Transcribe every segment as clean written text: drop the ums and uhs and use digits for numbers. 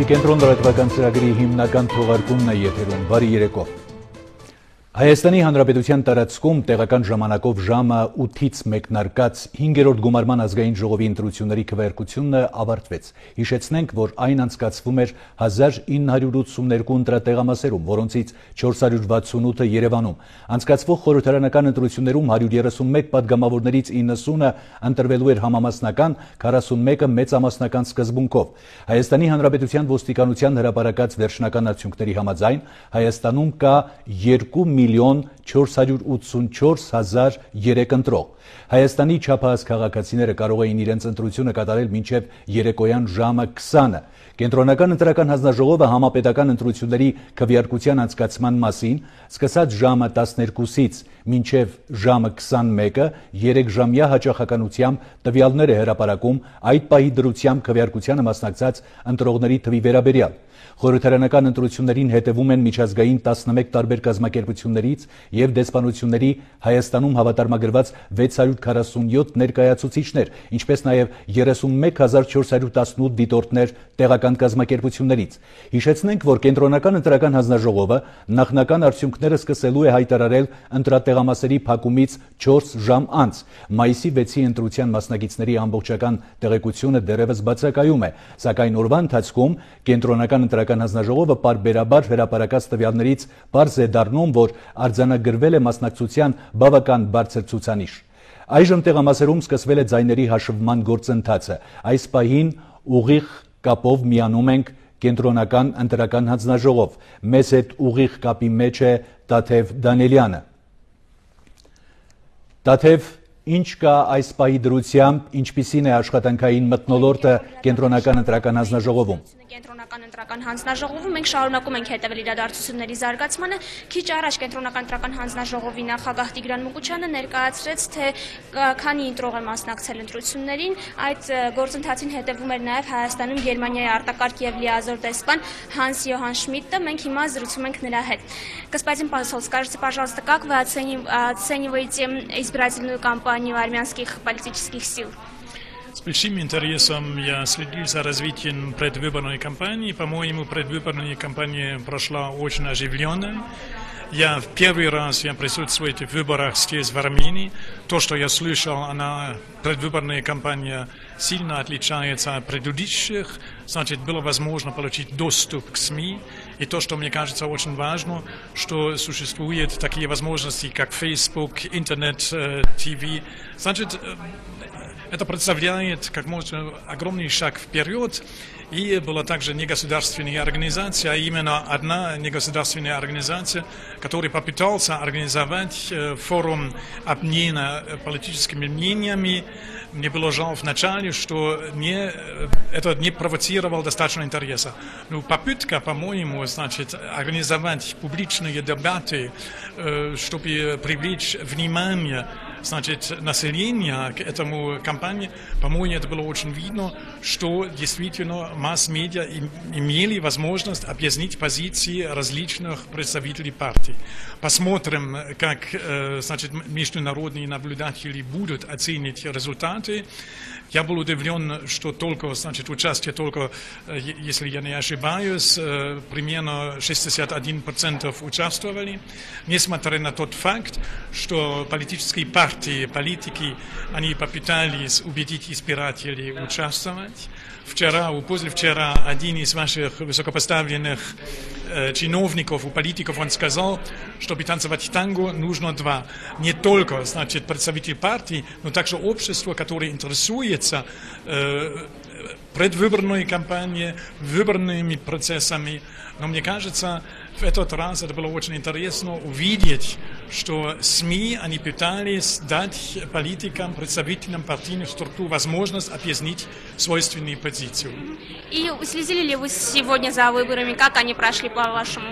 Կենտրոն լրատվական ծրագրի հիմնական թողարկումն է եթերում։ Բարի երեկո։ Հայաստանի Հանրապետության տարածքում տեղական ժամանակով ժամը 8-ից մեկնարկած 5-րդ գումարման ազգային ժողովի ընտրությունների քվեարկությունը ավարտվեց։ Հիշեցնենք, որ այն անցկացվում էր 1982 ընտրատեղամասերում, որոնցից 468-ը Երևանում։ Անցկացվող խորհրդարանական ընտրություններում 131 падգամավորներից 90-ը ընտրվելու էր համամասնական, 41-ը մեծամասնական սկզբունքով։ Հայաստանի Հանրապետության ոստիկանության հրապարակած վերջնական արդյունքների համաձայն Հայաստանում կա 2,484,003 ընտրող։ Հայաստանի չափահաս քաղաքացիները կարող էին իրենց ընտրությունը կատարել մինչև երեկոյան ժամը 20-ը։ Կենտրոնական ընտրական հանձնաժողովը համապետական ընտրությունների քվեարկության անցկացման մասին սկսած ժամը 12-ից մինչև ժամը 21-ը 3-ժամյա հաճախականությամբ տվյալներ է հրապարակում այդ պահի դրությամբ քվեարկությանը մասնակցած ընտրողների թվի վերաբերյալ։ Խորհրդարանական ընտրություններին հետևում են միջազգային 11 տարբեր կազմակերպություններից և դեսպանությունների Հայաստանում հավատարմագրված 647 ներկայացուցիչներ, ինչպես նաև 31418 դիտորդներ տեղական կազմակերպություններից։ Հիշեցնենք, որ Կենտրոնական ընտրական հանձնաժողովը նախնական արդյունքները սկսելու է հայտարարել ընտրատեղամասերի փակումից 4 ժամ անց։ Մայիսի 6-ի ընտրության մասնակիցների ամբողջական տեղեկությունը դեռևս բացակայում է, սակայն օրվա ընթացքում Կենտրոնական ընտրական հանձնաժողովը պարբերաբար հրապարակած տվյալներից պարզ է դառնում, որ արձանագրվել է մասնակցության բավական բարձր ցուցանիշ։ Այժմ տեղամասերում սկսվել է ձայների հաշվման գործընթացը։ Այս պահին ուղիղ կապով միանում ենք Կենտրոնական ընտրական հանձնաժողով։ Մեզ հետ ուղիղ կապի մեջ է Տաթև Դանիելյանը։ Տաթև, ինչ կա այս պահի դրությամբ, ինչպիսին է աշխատանքային մթնոլորտը Կենտրոնական ընտրական հանձնաժողովում։ Կենտրոնական ընտրական հանձնաժողովում մենք շարունակում ենք հետևել իրադարձությունների զարգացմանը։ Քիչ առաջ Կենտրոնական ընտրական հանձնաժողովի նախագահ Տիգրան Մուկուչյանը ներկայացրեց, թե քանի ընտրող է մասնակցել ընտրություններին։ Այդ գործընթացին հետևում էր նաև Հայաստանում Գերմանիայի արտակարգ և լիազոր դեսպան Հանս Յոհան Շմիդտը։ Մենք հիմա զրուցում ենք նրա հետ։ Господин посол, скажите, пожалуйста, как вы оцениваете избирательную кампанию армянских политических сил? С большим интересом я следил за развитием предвыборной кампании. По-моему, предвыборная кампания прошла очень оживленно. Я в первый раз присутствую в выборах здесь, в Армении. То, что я слышал, предвыборная кампания сильно отличается от предыдущих. Значит, было возможно получить доступ к СМИ. И то, что мне кажется очень важно, что существуют такие возможности, как Facebook, интернет, ТВ. Значит, это представляет как можно огромный шаг вперед. И была также негосударственная организация, а именно одна негосударственная организация, которая попыталась организовать форум обмена политическими мнениями. Мне было жаль вначале, что это не провоцировало достаточно интереса. Но попытка, по-моему, организовать публичные дебаты, чтобы привлечь внимание населения к этому кампании, по-моему, это было очень видно, что действительно масс-медиа имели возможность объяснить позиции различных представителей партий. Посмотрим, как международные наблюдатели будут оценить результаты. Я был удивлен, что участие только, если я не ошибаюсь, примерно 61% участвовали, несмотря на тот факт, что политические партии, политики, они попытались убедить избирателей участвовать. Вчера, позавчера, один из ваших высокопоставленных чиновников, политиков, он сказал, чтобы танцевать танго, нужно два. Не только, представители партии, но также общество, которое интересуется предвыборной кампанией, выборными процессами. Но мне кажется, в этот раз это было очень интересно увидеть, что СМИ, они пытались дать политикам, представителям партийных структур возможность объяснить свойственные позиции. И следили ли вы сегодня за выборами? Как они прошли, по-вашему?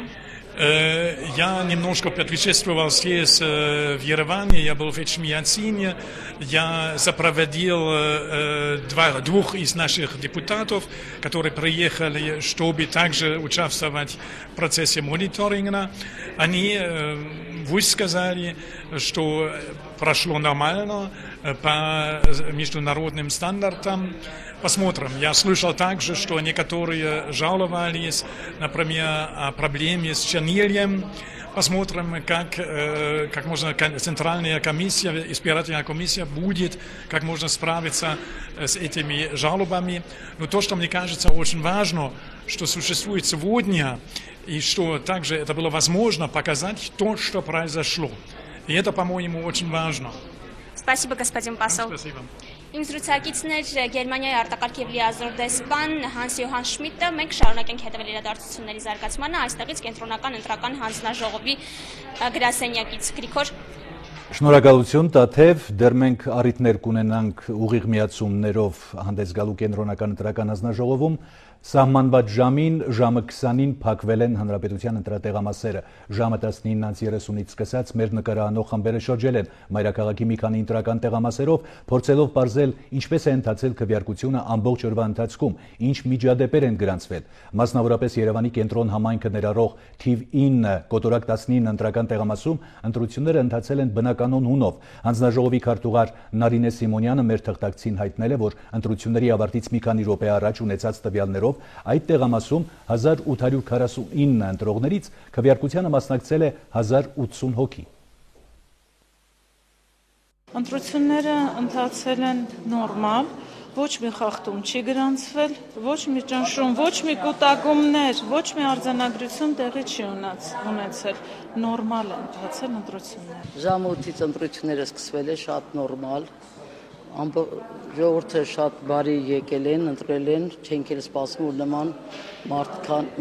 Я немножко предшествовал здесь, в Ереване, я был в Эчмиadzине, я сопроводил двух из наших депутатов, которые приехали, чтобы также участвовать в процессе мониторинга. Они высказали, что прошло нормально по международным стандартам. Посмотрим. Я слышал также, что некоторые жаловались, например, о проблеме с чернильем. Посмотрим, как можно центральная комиссия, избирательная комиссия будет, как можно справиться с этими жалобами. Но то, что мне кажется очень важно, что существует сегодня, и что также это было возможно показать то, что произошло. И это, по-моему, очень важно. Спасибо, господин посол. Спасибо. Իմ զրուցակիցն էր Գերմանիայի արտակարգ եւ լիազոր դեսպան Հանս Յոհան Շմիդտը։ Մենք շարունակենք հետևել իրադարձությունների զարգացմանը այստեղից կենտրոնական ընտրական հանձնաժողովի գրասենյակից։ Գրիգոր Շնորհակալություն Տաթև, դեռ մենք առիթներ կունենանք ուղիղ միացումներով հանդես գալու կենտրոնական ընտրական հանձնաժողովում Սահմանված ժամին ժամը 20-ին փակվել են հանրապետության ընտրատեղամասերը։ Ժամը 19:30-ից սկսած մեր նկարահանող խմբերը շրջել են մայրաքաղաքի մի քանի ընտրական տեղամասերով, փորձելով պարզել ինչպես է ընթացել քվեարկությունը ամբողջ օրվա ընթացքում, ինչ միջադեպեր են գրանցվել։ Մասնավորապես Երևանի կենտրոն համայնքը ներառող թիվ 9 կոտորակ 19 ընտրական տեղամասում ընտրությունները ընթացել են բնականոն հունով։ Հանձնաժողովի քարտուղար Նարինե Սիմոնյանը մեր թղթակցին հայտնել է, որ ընտրությունների ավարտից մի քանի րոպե առաջ ունեցած տվյալներով այդ տեղամասում 1849 ընտրողներից քվեարկությանը մասնակցել է 1080 հոգի։ Ընտրությունները ընթացել են նորմալ, ոչ մի խախտում չի գրանցվել, ոչ մի ճնշում, ոչ մի կուտակումներ, ոչ մի արձանագրություն տեղի չի ունեցել, նորմալ են ընթացել ընտրությունները։ Ժամը 8-ից ընտրությունները սկսվել է շատ նորմալ, ժողովուրդը շատ բարի եկել են, ընտրել են, չենք էլ սպասում, որ նման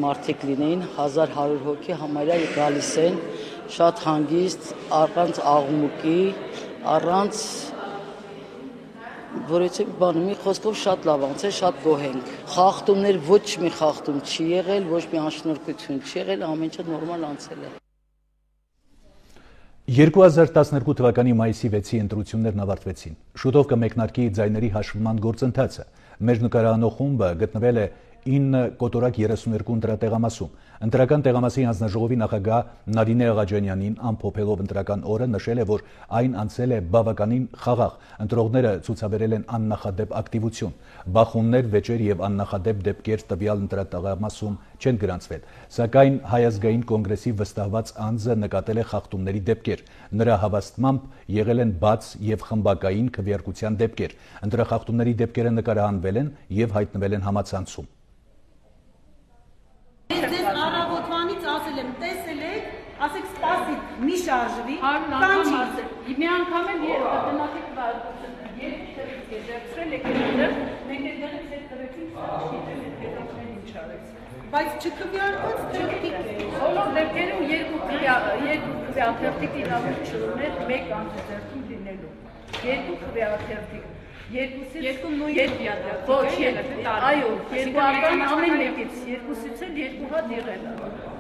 մարդիկ լինեին, 1100 հոգի համարյա գալիս են, շատ հանգիստ, առանց աղմուկի, առանց որեցի բանը մի խոսքով շատ լավ անցել, շատ գոհ ենք։ Խախտումներ ոչ մի խախտում չի եղել, ոչ մի անշնորհքություն չի եղել, ամեն ինչ նորմալ անցել է։ 2012 թվականի մայիսի 6-ի ընտրություններն ավարտվեցին։ Շուտով կմեկնարկի ձայների հաշվման գործընթացը։ Մեր նկարահանող խումբը գտնվել է 9 կոտորակ 32 ընտրատեղամասում։ Ընտրական տեղամասի հանձնաժողովի նախագահ Նարինե Աղաջանյանին ամփոփելով ընտրական օրը նշել է, որ այն անցել է բավականին խաղաղ։ Ընտրողները ցուցաբերել են աննախադեպ ակտիվություն։ Բախումներ, վեճեր եւ աննախադեպ դեպքեր տվյալ ընտրատեղամասում չեն գրանցվել։ Սակայն Հայ ազգային կոնգրեսի վստահված անձը նկատել է խախտումների դեպքեր։ Նրա հավաստմամբ եղել են բաց եւ խմբակային քվեարկության դեպքեր։ Ընտրախախտումների դեպքերը նկարահանվել են եւ հայտնվել են համացանցում։ Ասել եմ, տեսել եք, ասեք սպասի, մի շարժվի, կանչի։ Մի անգամ էլ տնատիկ երկու տեղից եզերցրել եք այդտեղ, մենք այդտեղից հետ կրեցինք, հետաքրքրել ինչ արեց։ Բայց չքվեարկված թերթիկ է։ Բոլոր դեպքերում երկու քվեաթերթիկ իրավունք չուներ, մեկ անձերքում լինելու։ Երկու քվեաթերթիկ։ Երկու նույն քվեաթերթիկ։ Այո, երկու անգամ ամեն մեկից, երկուսից էլ երկու հատ եղել է։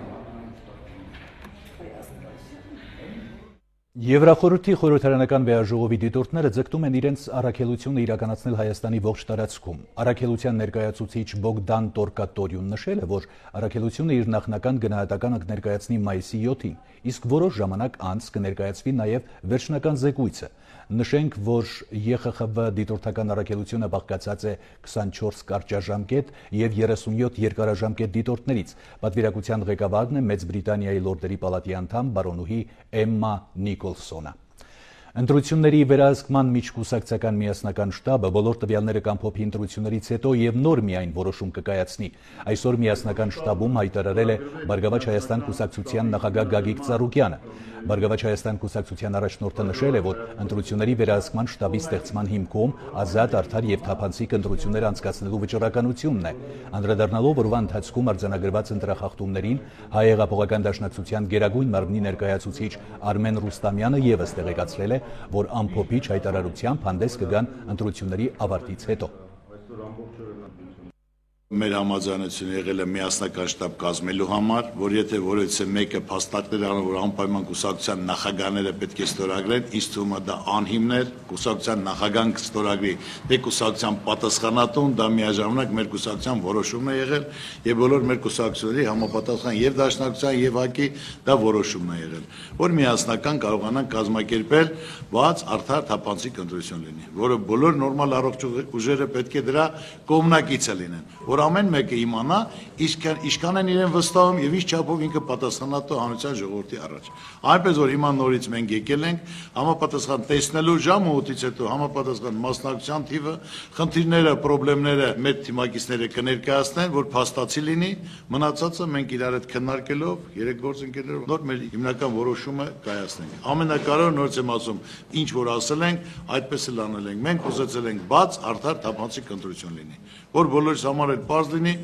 Եվրախորհրդի խորհրդարանական վեաժողովի դիտորդները ձգտում են իրենց առաքելությունը իրականացնել Հայաստանի ողջ տարածքում։ Առաքելության ներկայացուցիչ Բոգդան Տորկատորյուն նշել է, որ առաքելությունը իր նախնական գնահատականը կներկայացնի մայիսի 7-ին, իսկ որոշ ժամանակ անց կներկայացվի նաև վերջնական զեկույցը։ Նշենք, որ ԵԽԽՎ դիտորդական առաքելությունը բաղկացած է 24 կարճաժամկետ եւ 37 երկարաժամկետ դիտորդներից։ Պատվիրակության ղեկավարն է Մեծ Բրիտանիայի լորդերի պալատի անդամ բարոնուհի Էմմա Նիկոլսոնը։ Ընտրությունների վերահսկման միջկուսակցական միասնական շտաբը բոլոր տվյալները կամփոփի ընտրություններից հետո եւ նոր միայն որոշում կկայացնի։ Այսօր միասնական շտաբում հայտարարել է Բարգավաճ Հայաստան կուսակցության նախագահ Գագիկ Ծառուկյանը։ Բարգավաճ Հայաստան կուսակցության առաջնորդը նշել է, որ ընտրությունների վերահսկման շտաբի ստեղծման հիմքում ազատ, արդար եւ թափանցիկ ընտրություններ անցկացնելու վճռականությունն է։ Անդրադառնալով օրվա ընթացքում արձանագրված ընտրախախտումներին, Հայ հեղափոխական դաշնակցության գերագույն մարմնի ներկայացուցիչ Արմեն Ռուստամյանը եւս տեղեկացրել է, որ ամփոփիչ հայտարարությամբ հանդես կգան ընտրությունների ավարտից հետո։ Մեր համաձայնությունը եղել է միասնական շտաբ կազմելու համար, որ եթե որևիցե մեկը փաստարկներ անում, որ անպայման կուսակցության նախագահները պետք է ստորագրեն, ինձ թվում է դա անհիմն է, կուսակցության նախագահան կստորագրի, դե կուսակցության պատասխանատուն, դա միաժամանակ մեր կուսակցության որոշումն է եղել, եւ բոլոր մեր կուսակցությունների համապատասխան եւ դաշնակցության եւ ՀԱԿ-ի դա որոշումն է եղել, որ միասնական կարողանան կազմակերպել բաց, արդար, թափանցիկ ընտրություն լինի, որը բոլոր նորմալ առողջ ուժերը պետք է դրա կողմնակիցը լինեն, որ ամեն մեկը իմանա, ինչքան են իրեն վստահում եւ ինչ չափով ինքը պատասխանատու հանրության ժողովրդի առաջ։ Այնպես որ հիմա նորից մենք եկել ենք համապատասխան տեսնելու ժամը 8-ից հետո համապատասխան մասնակցության թիվը, խնդիրները, խնդիրները մեր թիմակիցները կներկայացնեն, որ փաստացի լինի, մնացածը մենք իրար հետ քննարկելով, երեք գործընկերներով նոր մեր հիմնական որոշումը կայացնենք։ Ամենակարևորը նորից եմ ասում, ինչ որ ասել ենք, այդպես էլ անել ենք։ Մենք ուզեցել ենք բաց, արդար, թափանցիկ ընտրություն լինի, որ բոլորիս համար էլ պարզ լինի,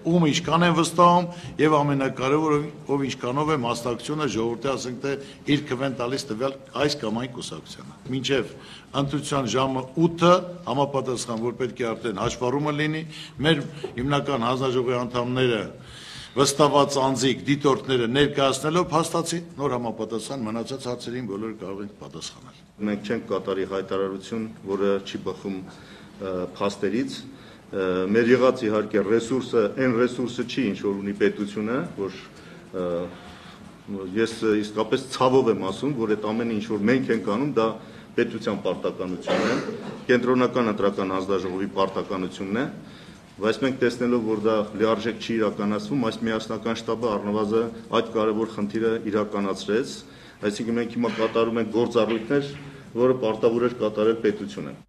ում ինչքան են վստահում եւ ամենակարևորը ով ինչքանով է մասնակցությունը ժողովրդի ասենք թե իր քվեն տալիս տվյալ այս կամ այն կուսակցությանը։ Մինչեւ ընտրության ժամը 8-ը համապատասխան որ պետք է արդեն հաշվառումը լինի, մեր հիմնական հանձնաժողովի անդամները վստահված անձիկ դիտորդները ներկայացնելով փաստացի նոր համապատասխան մնացած հարցերին բոլորը կարող են պատասխանել։ Մենք չենք կատարի հայտարարություն, որը չի բխում փաստերից։ Մեր եղած իհարկե ռեսուրսը, այն ռեսուրսը չի, ինչ որ ունի պետությունը, որ ես իսկապես ցավով եմ ասում, որ այդ ամենը ինչ որ մենք ենք անում, դա պետության պարտականությունն է, կենտրոնական ընտրական հանձնաժողովի պարտականությունն է, բայց մենք տեսնելով, որ դա լիարժեք չի իրականացվում, այս միասնական շտաբը առնվազն այդ կարևոր խնդիրը իրականացրեց, այսինքն մենք հիմա կատարում ենք գործառույթներ, որը պարտավոր էր կատարել պետությունը։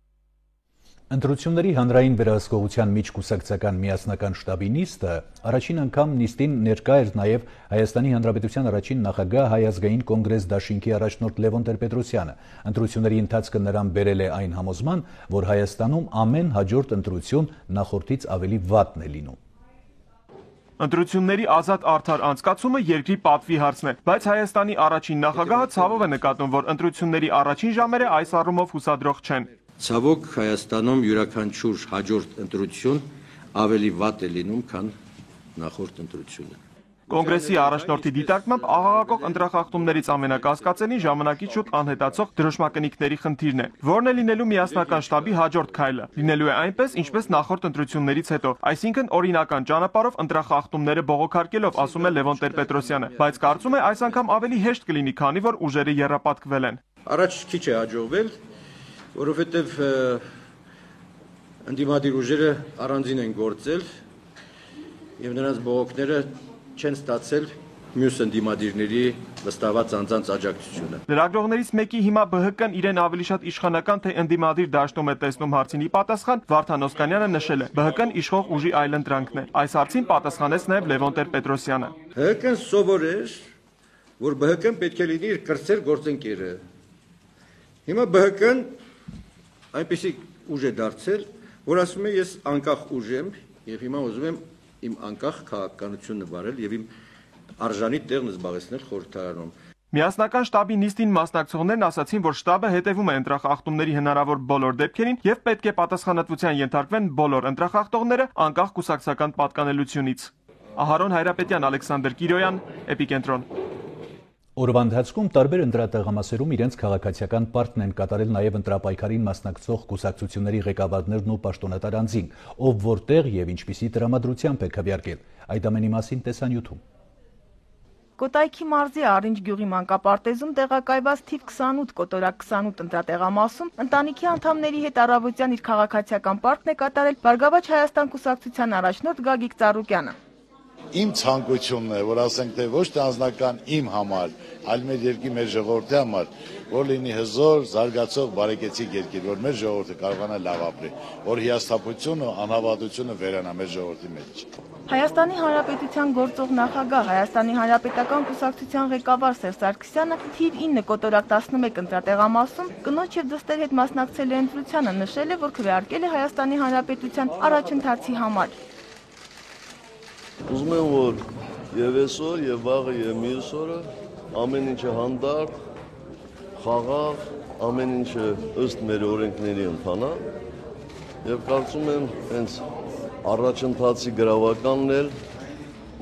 Ընտրությունների հանրային վերահսկողության միջկուսակցական միասնական շտաբի նիստը առաջին անգամ նիստին ներկա էր նաև Հայաստանի Հանրապետության առաջին նախագահ Հայ ազգային կոնգրես դաշինքի առաջնորդ Լևոն Տեր-Պետրոսյանը։ Ընտրությունների ընթացքը նրան բերել է այն համոզման, որ Հայաստանում ամեն հաջորդ ընտրություն նախորդից ավելի վատն է լինում։ Ընտրությունների ազատ արդար անցկացումը երկրի պատվի հարցն է, բայց Հայաստանի առաջին նախագահը ցավով է նկատում, որ ընտրությունների առաջին ժամերը այս առումով հուսադրող չեն։ Ցավոք Հայաստանում յուրաքանչյուր հաջորդ ընտրություն ավելի վատ է լինում, քան նախորդ ընտրությունը։ Կոնգրեսի առաջնորդի դիտարկմամբ աղաղակող ընտրախախտումներից ամենակասկածելին ժամանակից շուտ անհետացող դրոշմակնիկների խնդիրն է, որն է լինելու միասնական շտաբի հաջորդ քայլը։ Լինելու է այնպես, ինչպես նախորդ ընտրություններից հետո, այսինքն օրինական ճանապարհով ընտրախախտումները բողոքարկելով, ասում է Լևոն Տեր-Պետրոսյանը, բայց կարծում է այս անգամ ավելի հեշտ կլինի, քանի որ ուժերը եռապատկվել են։ Առաջ քիչ է հաջողվել, որովհետև ընդդիմադիր ուժերը առանձին են գործել եւ նրանց բողոքները չեն ստացել մյուս ընդդիմադիրների վստահված անձանց աջակցությունը։ Լրագրողներից մեկի հիմա ԲՀԿ-ն իրեն ավելի շատ իշխանական թե ընդդիմադիր դաշտում է տեսնում հարցին ի պատասխան Վարդան Օսկանյանը նշել է. ԲՀԿ-ն իշխող ուժի այլընտրանքն է։ Այս հարցին պատասխանեց նաև Լևոն Տեր-Պետրոսյանը։ ԲՀԿ-ն սովոր էր, որ ԲՀԿ-ն պետք է լինի իր կրտսեր գործընկերը։ Հիմա ԲՀԿ-ն այնպեսի ուժ է դարձել, որ ասում է ես անկախ ուժ եմ եւ հիմա ուզում եմ իմ անկախ քաղաքականությունը վարել եւ իմ արժանի տեղն զբաղեցնել խորհրդարանում։ Միասնական շտաբի նիստին մասնակցողներն ասացին, որ շտաբը հետևում է ընտրախախտումների հնարավոր բոլոր դեպքերին եւ պետք է պատասխանատվության ենթարկվեն բոլոր ընտրախախտողները անկախ կուսակցական պատկանելությունից։ Ահարոն Հայրապետյան, Ալեքսանդր Կիրոյան, Էպիկենտրոն։ Օրվա ընթացքում տարբեր ընտրատեղամասերում իրենց քաղաքացիական պարտն են կատարել նաև ընտրապայքարին մասնակցող կուսակցությունների ղեկավարներն ու պաշտոնատար անձին, ով որտեղ եւ ինչպիսի տրամադրությամբ է քվեարկել։ Այդ ամենի մասին տեսանյութում։ Կոտայքի մարզի Առինջ գյուղի մանկապարտեզում տեղակայված թիվ 28 կոտորակ 28 ընտրատեղամասում ընտանիքի անդամների հետ առավոտյան իր քաղաքացիական պարտն է կատարել Բարգավաճ Հայաստան կուսակցության առաջնորդ Գագիկ Ծառուկյանը։ Իմ ցանկությունն է, որ ասենք թե ոչ թե անձնական իմ համար, այլ մեր երկրի մեր ժողովրդի համար, որ լինի հզոր, զարգացող, բարեկեցիկ երկիր, որ մեր ժողովուրդը կարողանա լավ ապրի, որ հիասթափությունը, անհավատությունը վերանա մեր ժողովրդի մեջ։ Հայաստանի Հանրապետության գործող նախագահ, Հայաստանի Հանրապետական կուսակցության ղեկավար Սերժ Սարգսյանը թիվ 9 կոտորակ 11 ընտրատեղամասում կնոջ եւ դստեր հետ մասնակցել է ընտրությանը, նշել է, որ քվեարկել է Հայաստանի Հանրապետության առաջընթացի համար։ Ուզում եմ, որ եւ այսօր, եւ վաղը, եւ մյուս օրը ամեն ինչը հանդարտ, խաղաղ, ամեն ինչը ըստ մեր օրենքների ընթանա եւ կարծում եմ հենց առաջընթացի գրավականն էլ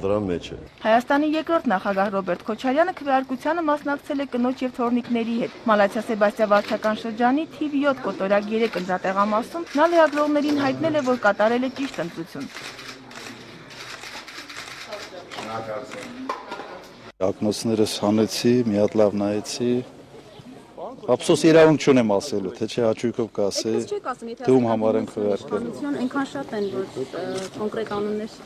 դրա մեջ է։ Հայաստանի երկրորդ նախագահ Ռոբերտ Քոչարյանը քվեարկությանը մասնակցել է կնոջ եւ թորնիկների հետ։ Մալաթիա Սեբաստիա վարչական շրջանի թիվ 7 կոտորակ 3 ընտրատեղամասում նա լրագրողներին հայտնել է, որ կատարել է ճիշտ ընտրություն։ Ակնոցներս հանեցի, մի հատ լավ նայեցի։ Ափսոս իրավունք չունեմ ասելու, թե չէ հաճույքով կասեի, թե ում համար են քվեարկել։ Այնքան շատ են, որ կոնկրետ անուններ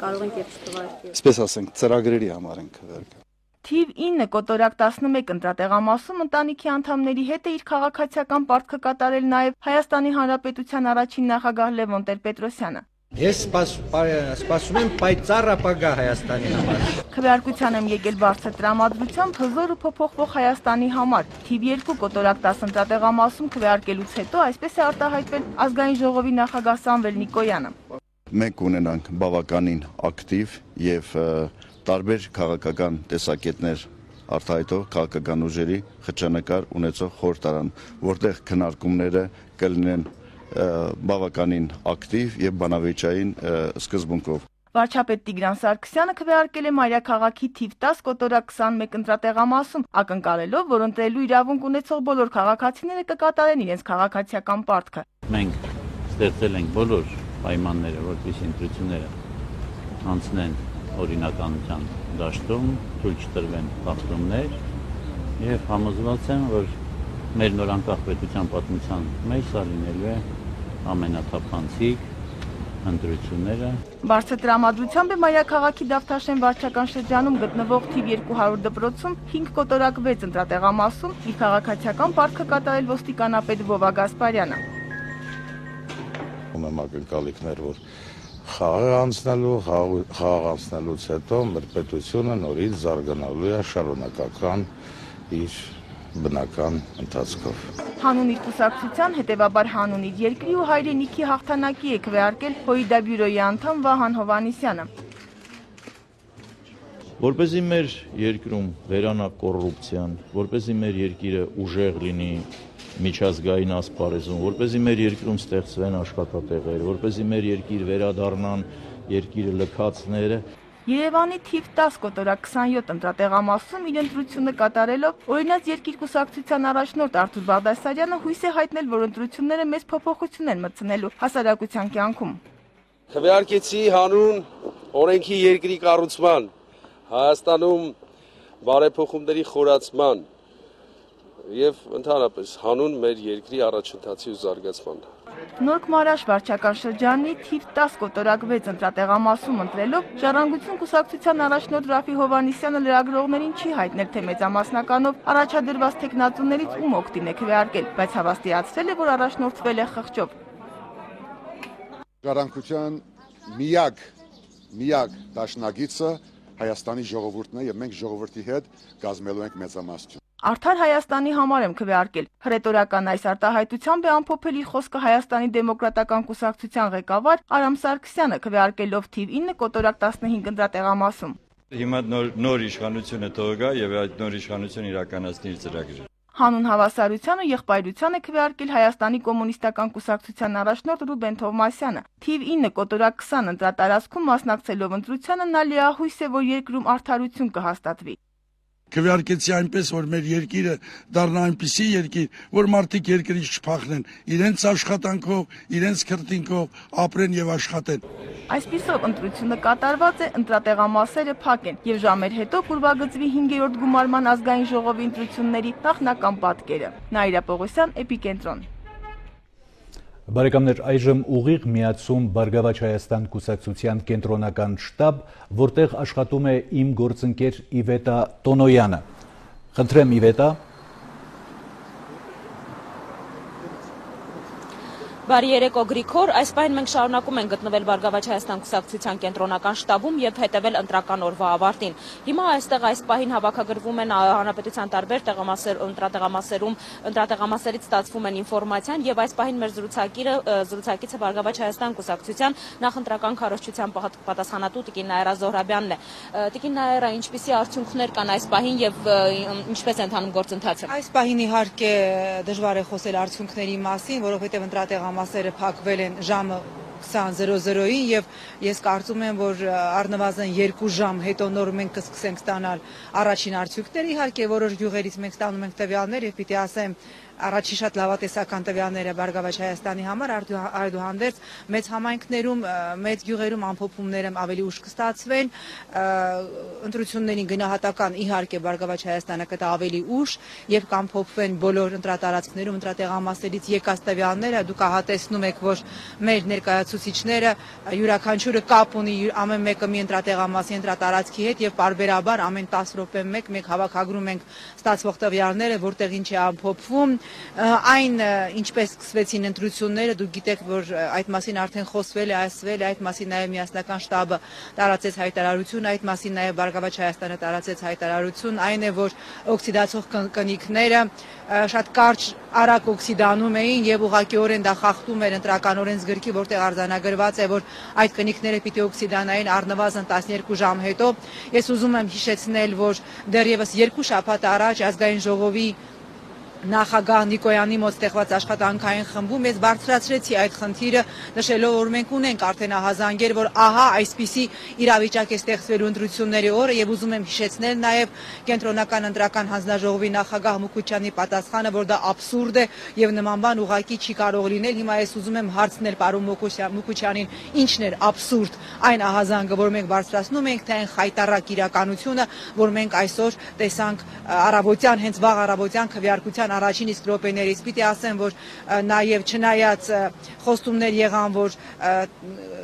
կարող ենք եւ չթվարկել։ Այսպես ասենք, ծրագրերի համար են քվեարկել։ Թիվ 9 կոտորակ 11 ընտրատեղամասում ընտանիքի անդամների հետ է իր քաղաքացիական պարտքը կատարել նաև Հայաստանի Հանրապետության առաջին նախագահ Լևոն Տեր-Պետրոսյանը։ Ես սպասում եմ պայծառ ապագա Հայաստանի համար։ Քվեարկության եմ եկել բարձր տրամադրությամբ հզոր ու փոփոխվող Հայաստանի համար։ Թիվ 2 կոտորակ 10 ընտրատեղամասում քվեարկելուց հետո այսպես է արտահայտվել Ազգային ժողովի նախագահ Սամվել Նիկոյանը։ Մենք ունենանք բավականին ակտիվ եւ տարբեր քաղաքական տեսակետներ արտահայտող քաղաքական ուժերի խճանկար ունեցող խորհրդարան, որտեղ քննարկումները կլինեն բավականին ակտիվ եւ բանավեճային սկզբունքով։ Վարչապետ Տիգրան Սարգսյանը քվեարկել է Մայրաքաղաքի թիվ 10 կոտորակ 21 ընտրատեղամասում, ակնկալելով, որ ընտրելու իրավունք ունեցող բոլոր քաղաքացիները կկատարեն իրենց քաղաքացիական պարտքը։ Մենք ստեղծել ենք բոլոր պայմանները, որպեսզի ընտրությունները անցնեն օրինականության դաշտում, թույլ չտրվեն խախտումներ եւ համոզված եմ, որ մեր նոր անկախ պետության պատմության մեջ սա լինելու է ամենաթափանցիկ ընտրությունները։ Բարձր տրամադրությամբ է Մայրաքաղաքի Դավթաշեն վարչական շրջանում գտնվող թիվ 200 դպրոցում 5 կոտորակ 6 ընտրատեղամասում իր քաղաքացիական պարտքը կատարել ոստիկանապետ Վովա Գասպարյանը։ Ունեմ ակնկալիքներ, որ խաղ անցնելուց հետո մեր պետությունը նորից զարգանալու է շարունակական իր բնական ընթացքով։ Հանուն իր կուսակցության, հետևաբար հանուն իր երկրի ու հայրենիքի հաղթանակի է քվեարկել ՀՅԴ բյուրոյի անդամ Վահան Հովհաննիսյանը։ Որպեսզի մեր երկրում վերանա կոռուպցիան, որպեսզի մեր երկիրը ուժեղ լինի միջազգային ասպարեզում, որպեսզի մեր երկրում ստեղծվեն աշխատատեղեր, որպեսզի մեր երկիր վերադառնան երկիրը լքածները։ Երևանի թիվ 10 կոտորակ 27 ընտրատեղամասում իր ընտրությունը կատարելով օրինաց երկիր կուսակցության առաջնորդ Արթուր Բաղդասարյանը հույս է հայտնել, որ ընտրությունները մեծ փոփոխություն են մտցնելու հասարակության կյանքում։ Քվեարկեցի հանուն օրենքի երկրի կառուցման, Հայաստանում բարեփոխումների խորացման եւ ընդհանրապես հանուն մեր երկրի առաջընթացի ու զարգացման։ Նորք Մարաշ վարչական շրջանի թիվ 10 կոտորակ 6 ընտրատեղամասում ընտրելով Ժառանգություն կուսակցության առաջնորդ Ռաֆի Հովհաննիսյանը լրագրողներին չի հայտնել, թե մեծամասնականով առաջադրված տեխնատուներից ում օգտին է քվեարկել, բայց հավաստիացրել է, որ առաջնորդվել է խղճով։ Ժառանգության միակ դաշնակիցը Հայաստանի ժողովուրդն է եւ մենք ժողովրդի հետ կազմելու ենք մեծամասնություն։ Արդար Հայաստանի համար եմ քվեարկել։ Հռետորական այս արտահայտությամբ է ամփոփել իր խոսքը Հայաստանի դեմոկրատական կուսակցության ղեկավար Արամ Սարգսյանը քվեարկելով թիվ 9 կոտորակ 15 ընտրատեղամասում։ Հիմա նոր իշխանությունը թող գա եւ այդ նոր իշխանությունը իրականացնի իր ծրագիրը։ Հանուն հավասարության ու եղբայրության է քվեարկել Հայաստանի կոմունիստական կուսակցության առաջնորդ Ռուբեն Թովմասյանը։ Թիվ 9 կոտորակ 20 ընտրատարածքում մասնակցելով ընտրությանը նա լիահույս է, որ երկրում արդարություն կհաստատվի։ Քվեարկեցի այնպես, որ մեր երկիրը դառնա այնպիսի երկիր, որ մարդիկ երկրից չփախնեն, իրենց աշխատանքով, իրենց քրտինքով ապրեն եւ աշխատեն։ Այսպիսով ընտրությունը կատարված է, ընտրատեղամասերը փակ են եւ ժամեր հետո կուրվագծվի 5-րդ գումարման ազգային ժողովի ընտրությունների նախնական պատկերը։ Նաիրա Պողոսյան, Էպիկենտրոն։ Բարեկամներ, այժմ ուղիղ միացում Բարգավաճ Հայաստան կուսակցության կենտրոնական շտաբ, որտեղ աշխատում է իմ գործընկեր Իվետա Տոնոյանը։ Խնդրեմ Իվետա։ Բարի երեկո Գրիգոր, այս պահին մենք շարունակում ենք գտնվել Բարգավաճ Հայաստան կուսակցության կենտրոնական շտաբում եւ հետեւել ընտրական օրվա ավարտին։ Հիմա այստեղ այս պահին հավաքագրվում են հանրապետության տարբեր ընտրատեղամասերից ստացվում են ինֆորմացիան եւ այս պահին մեր զրուցակիցը Բարգավաճ Հայաստան կուսակցության նախընտրական քարոզչության պատասխանատու Տիկին Նաիրա Զոհրաբյանն է։ Տիկին Նաիրա, ինչպիսի արդյունքներ կան այս պահին եւ ինչպես է ընթանում գործընթացը։ Այս պահին իհարկե դժվար է խոսել արդյունքների մասին, որովհետեւ ընտրատեղամասերը փակվել են ժամը 20:00-ին եւ ես կարծում եմ, որ առնվազն 2 ժամ հետո նոր մենք կսկսենք ստանալ առաջին արդյունքները, իհարկե որոշ գյուղերից մենք ստանում ենք տվյալներ եւ պիտի ասեմ առաջի շատ լավատեսական տվյալները Բարգավաճ Հայաստանի համար, այդուհանդերձ մեծ համայնքներում, մեծ գյուղերում ամփոփումները ավելի ուշ կստացվեն, ընտրություններին գնահատական իհարկե Բարգավաճ Հայաստանը կտա ավելի ուշ եւ կամփոփվեն բոլոր ընտրատարածքներում ընտրատեղամասերից եկած տվյալները, դուք ահատեսնում եք, որ մեր ներկայացուցիչները յուրաքանչյուրը կապ ունի ամեն մեկը մի ընտրատեղամասի ընտրատարածքի հետ եւ պարբերաբար ամեն 10 րոպե մենք հավաքագրում ենք ստացվող տվյալները, որտեղ ինչ է ամփոփվում այն ինչպես սկսվեցին ընտրությունները, դուք գիտեք, որ այդ մասին արդեն խոսվել է, ասվել է, այդ մասին նաև միասնական շտաբը տարածեց հայտարարություն, այդ մասին նաև Բարգավաճ Հայաստանը տարածեց հայտարարություն, այն է, որ օքսիդացող կնիկները շատ կարճ արագ օքսիդանում էին եւ ուղղակիորեն դա խախտում էր ընտրական օրենսգրքի, որտեղ արձանագրված է, որ այդ կնիկները պիտի օքսիդանային առնվազն 12 ժամ հետո։ Ես ուզում եմ հիշեցնել, որ դեռևս 2 շաբաթ առաջ ազգային ժողովի նախագահ Նիկոյանի մոտ ստեղված աշխատանքային խմբում ես բարձրացրեցի այդ խնդիրը, նշելով, որ մենք ունենք արդեն ահազանգեր, որ ահա այսպիսի իրավիճակ է ստեղծվելու ընտրությունների օրը եւ ուզում եմ հիշեցնել նաեւ Կենտրոնական ընտրական հանձնաժողովի նախագահ Մուկուչյանի պատասխանը, որ դա աբսուրդ է եւ նման բան ուղղակի չի կարող լինել։ Հիմա ես ուզում եմ հարցնել պարոն Մուկուչյանին, ինչն էր աբսուրդ այն ահազանգը, որ մենք բարձրացնում ենք, թե այն խայտառակ իրականությունը, որ մենք այսօր տեսանք առավոտյան, հենց վաղ առավոտյան քվեարկության առաջին իսկ րոպեներից պիտի ասեմ, որ նաև չնայած խոստումներ եղան, որ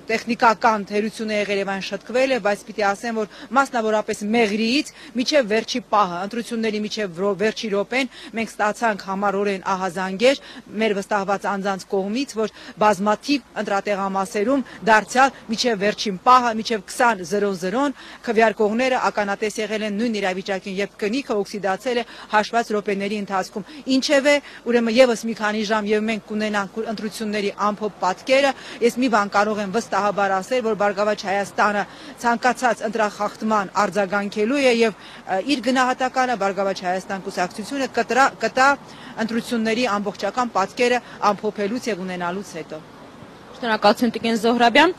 տեխնիկական թերություն է եղել եւ այն շտկվել է, բայց պիտի ասեմ, որ մասնավորապես Մեղրիից միջև վերջի պահը, ընտրությունների միջև վերջի րոպեն մենք ստացանք համառորեն ահազանգեր մեր վստահված անձանց կողմից, որ բազմաթիվ ընտրատեղամասերում դարձյալ միջև վերջին պահը, միջև 20:00-ն քվեարկողները ականատես եղել են նույն իրավիճակին, երբ կնիքը օքսիդացել է հաշված րոպեների ընթացքում։ Ինչևէ, ուրեմն եւս մի քանի ժամ եւ մենք կունենանք ընտրությունների ամփոփ պատկերը։ Ես մի բան կարող եմ վստահաբար ասել, որ Բարգավաճ Հայաստանը ցանկացած ընտրախախտման արձագանքելու է եւ իր գնահատականը Բարգավաճ Հայաստան կուսակցությունը կտա ընտրությունների ամբողջական պատկերը ամփոփելուց եւ ունենալուց հետո։ Շնորհակալություն Տիկին Զոհրաբյան,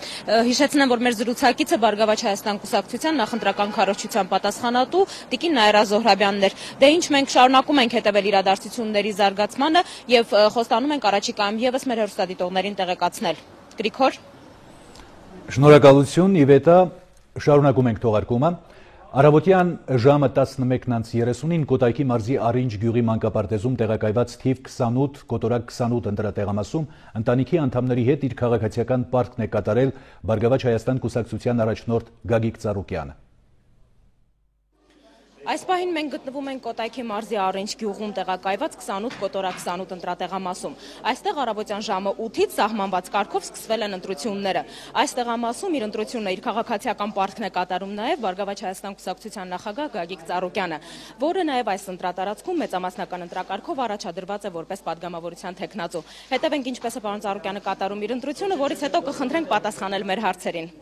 հիշեցնեմ, որ մեր զրուցակիցը Բարգավաճ Հայաստան կուսակցության նախընտրական քարոզչության պատասխանատու Տիկին Նաիրա Զոհրաբյանն էր։ Դե ինչ մենք շարունակում ենք հետևել իրադարձությունների զարգացմանը եւ խոստանում ենք առաջիկայում եւս մեր հեռուստադիտողներին տեղեկացնել։ Գրիգոր։ Շնորհակալություն Իվետա, շարունակում ենք թողարկումը։ Առավոտյան ժամը 11:30-ին Կոտայքի մարզի Արինջ գյուղի մանկապարտեզում տեղակայված թիվ 28 կոտորակ 28 ընտրատեղամասում ընտանիքի անդամների հետ իր քաղաքացիական պարտքն է կատարել Բարգավաճ Հայաստան կուսակցության առաջնորդ Գագիկ Ծառուկյանը։ Այս պահին մենք գտնվում ենք Կոտայքի մարզի Արինջ գյուղում տեղակայված 28 կոտորակ 28 ընտրատեղամասում։ Այստեղ առավոտյան ժամը 8-ից սահմանված կարգով սկսվել են ընտրությունները։ Այս տեղամասում իր ընտրությունն իր քաղաքացիական պարտքն է կատարում նաև Բարգավաճ Հայաստան կուսակցության նախագահ Գագիկ Ծառուկյանը, որը նաև այս ընտրատարածքում մեծամասնական ընտրակարգով առաջադրված է որպես падգամավորության թեկնածու։ Հետևենք ինչպես է պարոն Ծառուկյանը կատարում իր ընտրությունը, որից հետո կխնդրենք պատասխանել մեր հարցերին։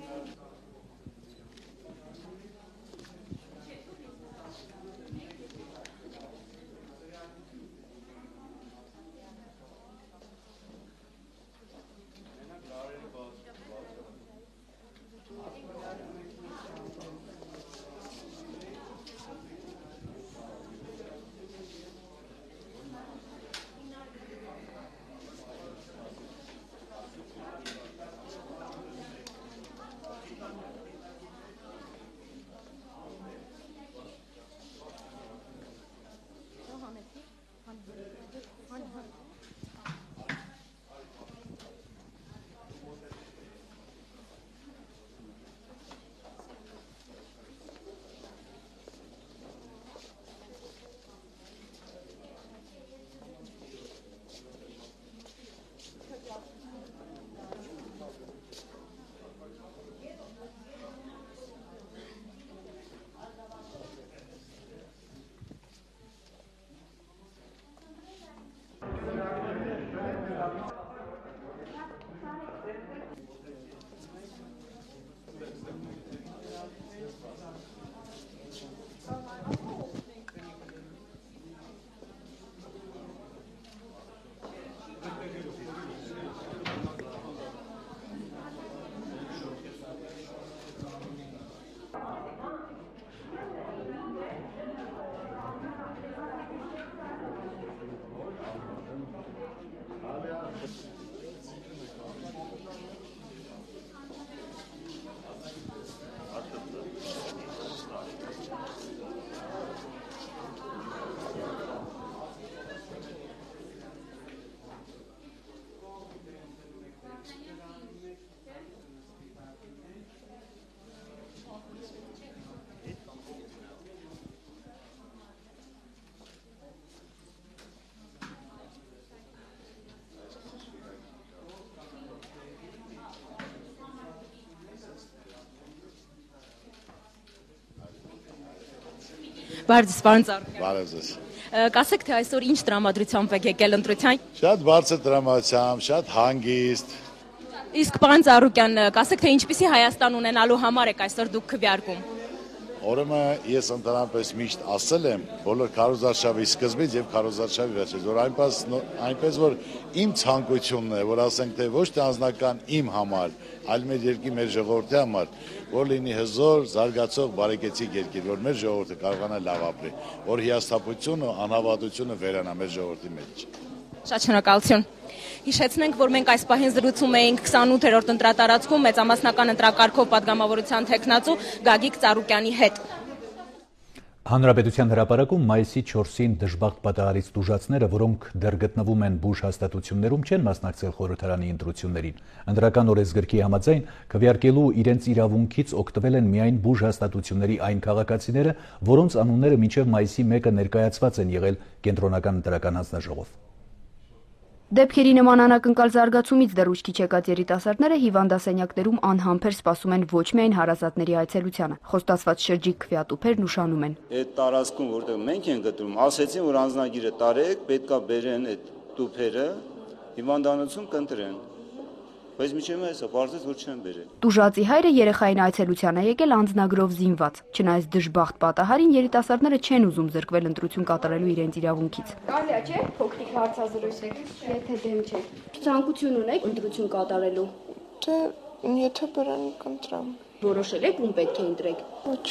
Բարդ պարոն Ծառուկյան։ Բարև ձեզ։ Կասեք, թե այսօր ինչ տրամադրությամբ եք եկել ընտրության։ Շատ բարձր տրամադրությամբ, շատ հանգիստ։ Իսկ պարոն Ծառուկյան, կասեք, թե ինչպիսի Հայաստան ունենալու համար եք այսօր դուք քվեարկում։ Ուրեմն ես ընդհանրապես միշտ ասել եմ բոլոր քարոզարշավի սկզբից եւ քարոզարշավի վերջից, որ այնպես որ իմ ցանկությունն է, որ ասենք թե ոչ թե անձնական իմ համար, այլ մեր երկրի, մեր ժողովրդի համար, որ լինի հզոր, զարգացող, բարեկեցիկ երկիր, որ մեր ժողովուրդը կարողանա լավ ապրի, որ հիասթափությունը, անհավատությունը վերանա մեր ժողովրդի մեջ։ Շատ շնորհակալություն։ Հիշեցնենք, որ մենք այս պահին զրուցում էինք 28-րդ ընտրատարածքում մեծամասնական ընտրակարգով падգամավորության տեխնացու Գագիկ Ծառուկյանի հետ։ Հանրապետության հրապարակում մայիսի 4-ին դժբախտ պատահարից տուժածները, որոնք դեռ գտնվում են բուժ հաստատություններում, չեն մասնակցել խորհրդարանի ընտրություններին։ Ընտրական օրենսգրքի համաձայն քվեարկելու իրենց իրավունքից օգտվել են միայն բուժ հաստատությունների այն քաղաքացիները, որոնց անունները մինչև մայիսի 1-ը ներկայացված են եղել կենտրոնական ընտրական հանձնաժողով։ Դեպքերի նման անակնկալ զարգացումից դեռ ուշքի չեկած երիտասարդները հիվանդասենյակներում անհամբեր սպասում են ոչ միայն հարազատների այցելությանը։ Խոստացված շրջիկ քվեատուփերն ուշանում են։ Այդ տարածքում, որտեղ մենք ենք գտնվում, ասեցին, որ անձնագիրը տարեք, պետքա բերեն այդ տուփերը, հիվանդանոցում կընտրեն։ Բայց միջև այսօր բարձր որ չեն բերել։ Տուժածի հայրը երեխային այցելության է եկել անձնագրով զինված։ Չնայած դժբախտ պատահարին երիտասարդները չեն ուզում զրկվել ընտրություն կատարելու իրենց իրավունքից։ Կարելի է, չէ՞, փոքրիկ հարցազրույցեք, եթե դեմ չեք։ Ցանկություն ունեք ընտրություն կատարելու։ Դե, եթե բերեն կընտրեմ։ Որոշել եք ում պետք է ընտրեք։ Ոչ։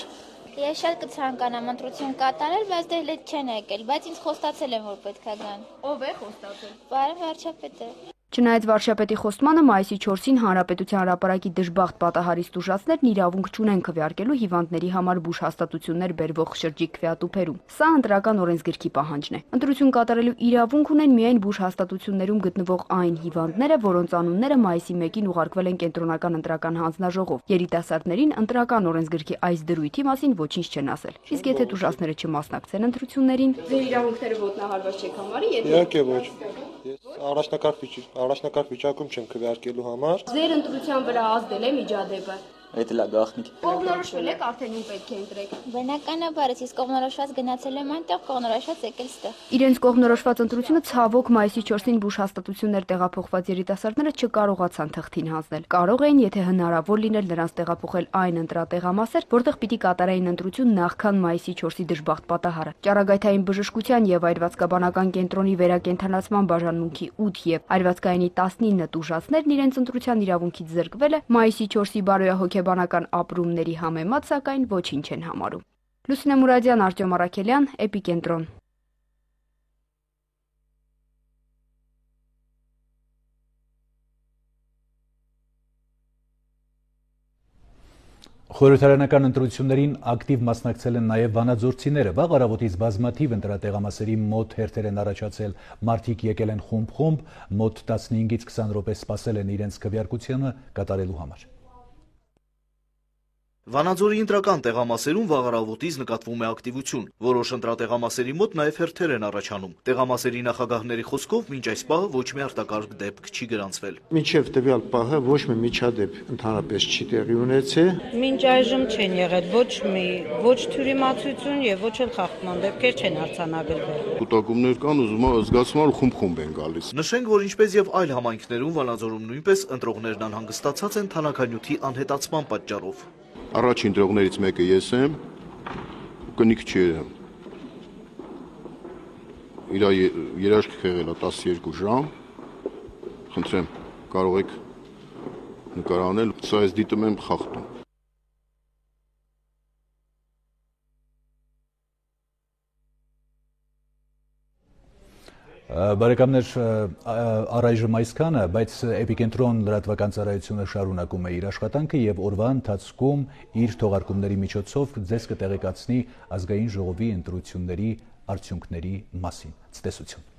Ես շատ կցանկանամ ընտրություն կատարել, բայց դեռ լետ չեն եկել, բայց ինձ խոստացել են, որ պետք է գան։ Ով է խոստացել։ Բարև վարչապետը։ Չնայած վարչապետի խոստմանը մայիսի 4-ին Հանրապետության հրապարակի դժբախտ պատահարից տուժածներն իրավունք չունեն քվեարկելու հիվանդների համար բուժ հաստատություններ բերվող շրջիկ քվեատուփերում։ Սա ընտրական օրենսգրքի պահանջն է։ Ընտրություն կատարելու իրավունք ունեն միայն բուժ հաստատություններում գտնվող այն հիվանդները, որոնց անունները մայիսի 1-ին ուղարկվել են կենտրոնական ընտրական հանձնաժողով։ Երիտասարդներին ընտրական օրենսգրքի այս դրույթի մասին ոչինչ չեն ասել։ Իսկ եթե տուժածները չմասնակցեն ընտրություններին, ձեր իրավունքները ոտնահարված չեք համարի, եթե Իհարկե ոչ։ Ես առաջնակարգ վիճակում չեմ քվեարկելու համար։ Ձեր ընտրության վրա ազդել է միջադեպը։ Այդ լա գախնիկ։ Կողմնորոշվել եք արդեն ում պետք է ընտրեք։ Բնականաբար, ես կողմնորոշված գնացել եմ այնտեղ, կողմնորոշված եկել ստեղ։ Իրենց կողմնորոշված ընտրությունը ցավոք մայիսի 4-ին բուժ հաստատություններ տեղափոխված երիտասարդները չկարողացան թղթին հանձնել։ Կարող էին, եթե հնարավոր լիներ, նրանց տեղափոխել այն ընտրատեղամասեր, որտեղ պիտի կատարեին ընտրություն նախքան մայիսի 4-ի դժբախտ պատահարը։ Ճառագայթային բժշկության եւ այրվածքաբանական կենտրոնի վերակենդանացման բաժանմունքի 8 եւ այրվածքայինի 19 տուժածներն իրենց ընտրության իրավունքից զրկվել է մայիսի 4-ի բարոյահոգեբանական ապրումների համեմատ, սակայն ոչինչ են համարում։ Լուսինե Մուրադյան, Արտյոմ Արաքելյան, Էպիկենտրոն։ Խորհրդարանական ընտրություններին ակտիվ մասնակցել են նաև վանաձորցիները։ Վաղ առավոտից բազմաթիվ ընտրատեղամասերի մոտ հերթեր են առաջացել։ Մարդիկ եկել են խումբ-խումբ, մոտ 15-ից 20 րոպե սպասել են իրենց քվեարկությունը կատարելու համար։ Վանաձորի ընտրական տեղամասերում վաղ առավոտից նկատվում է ակտիվություն։ Որոշ ընտրատեղամասերի մոտ նաև հերթեր են առաջանում։ Տեղամասերի նախագահների խոսքով մինչ այս պահը ոչ մի արտակարգ դեպք չի գրանցվել։ Մինչև տվյալ պահը ոչ մի միջադեպ ընդհանրապես չի տեղի ունեցել։ Մինչ այժմ չեն եղել ոչ թյուրիմացություն եւ ոչ էլ խախտման դեպքեր չեն արձանագրվել։ Կուտակումներ կան, ուզում եմ զգացման խումբ-խումբ են գալիս։ Նշենք, որ ինչպես եւ այլ համայնքներում Վանաձորում նույնպես ընտրողներն անհանգստացած են թանաքանյութի անհետացման պատճառով։ Առաջին ընտրողներից մեկը ես եմ, կնիկ չի եմ։ Իր երաշխիք եղել է 12 ժամ, խնդրեմ, կարող եք նկարանել, սա ես դիտում եմ խախտում։ Բարեկամներ, առայժմ այսքանը, բայց Էպիկենտրոն լրատվական ծառայությունը շարունակում է իր աշխատանքը եւ օրվա ընթացքում իր թողարկումների միջոցով ձեզ կտեղեկացնի ազգային ժողովի ընտրությունների արդյունքների մասին։ Ցտեսություն։